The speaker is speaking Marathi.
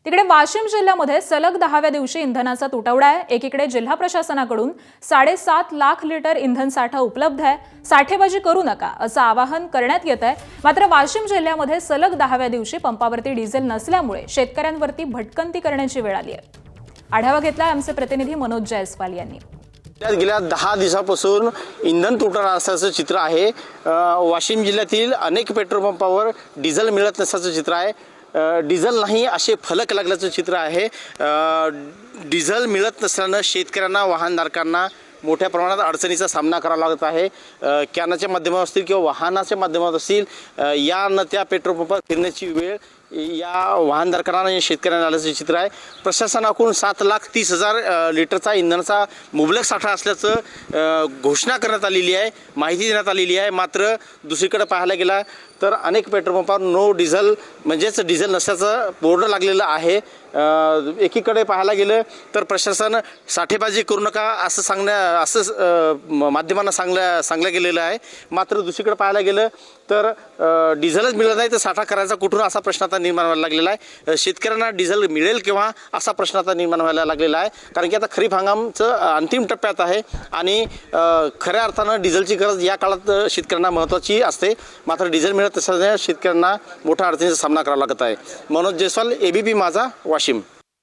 तिकडे वाशिम जिल्ह्यामध्ये सलग 10व्या दिवशी इंधनाचा तुटवडा आहे। एकीकडे जिल्हा प्रशासनाकडून 7.5 लाख लिटर इंधन साठा उपलब्ध आहे। साठेबाजी करू नका असं आवाहन करण्यात येत आहे। मात्र वाशिम जिल्ह्यामध्ये सलग 10व्या दिवशी पंपावरती डिझेल नसल्यामुळे शेतकऱ्यांवरती भटकंती करण्याची वेळ आली आहे। आढावा घेतलाय आमचे प्रतिनिधी मनोज जयस्वाल यांनी। गेल्या 10 दिवसापासून इंधन तुटणार असल्याचं चित्र आहे। वाशिम जिल्ह्यातील अनेक पेट्रोल पंपावर डिझेल मिळत नसल्याचं चित्र आहे। डिझेल नाही असे फलक लागल्याचं चित्र आहे। डिझेल मिळत नसल्यानं शेतकऱ्यांना वाहनधारकांना मोठ्या प्रमाणात अडचणीचा सामना करावा लागत आहे। कॅनाच्या माध्यमातून असतील किंवा वाहनाच्या माध्यमातून असतील, या न त्या पेट्रोल पंपावर फिरण्याची वेळ या वाहनधारकांना आणि शेतकऱ्यांना आल्याचं चित्र आहे। प्रशासनाकडून 7,30,000 लिटरचा इंधनाचा मुबलक साठा असल्याचं घोषणा करण्यात आलेली आहे, माहिती देण्यात आलेली आहे। मात्र दुसरीकडे पाहायला गेला तर अनेक पेट्रोल पंपावर नो डिझेल म्हणजेच डिझेल नसल्याचं बोर्ड लागलेलं आहे। एकीकडे पाहायला गेलं तर प्रशासन साठेबाजी करू नका असं माध्यमांना सांगलं गेलेलं आहे। मात्र दुसरीकडे पाहायला गेलं तर डिझेलच मिळत नाही तर साठा करायचा कुठून असा प्रश्न आता निर्माण व्हायला लागलेला आहे। शेतकऱ्यांना डिझेल मिळेल केव्हा असा प्रश्न आता निर्माण व्हायला लागलेला आहे, कारण की आता खरीप हंगामचं अंतिम टप्प्यात आहे आणि खऱ्या अर्थानं डिझेलची गरज या काळात शेतकऱ्यांना महत्त्वाची असते। मात्र डिझेल मिळत असल्याने शेतकऱ्यांना मोठ्या अडचणीचा सामना करावा लागत आहे। मनोज जयस्वाल, ABP माझा, वाशिम।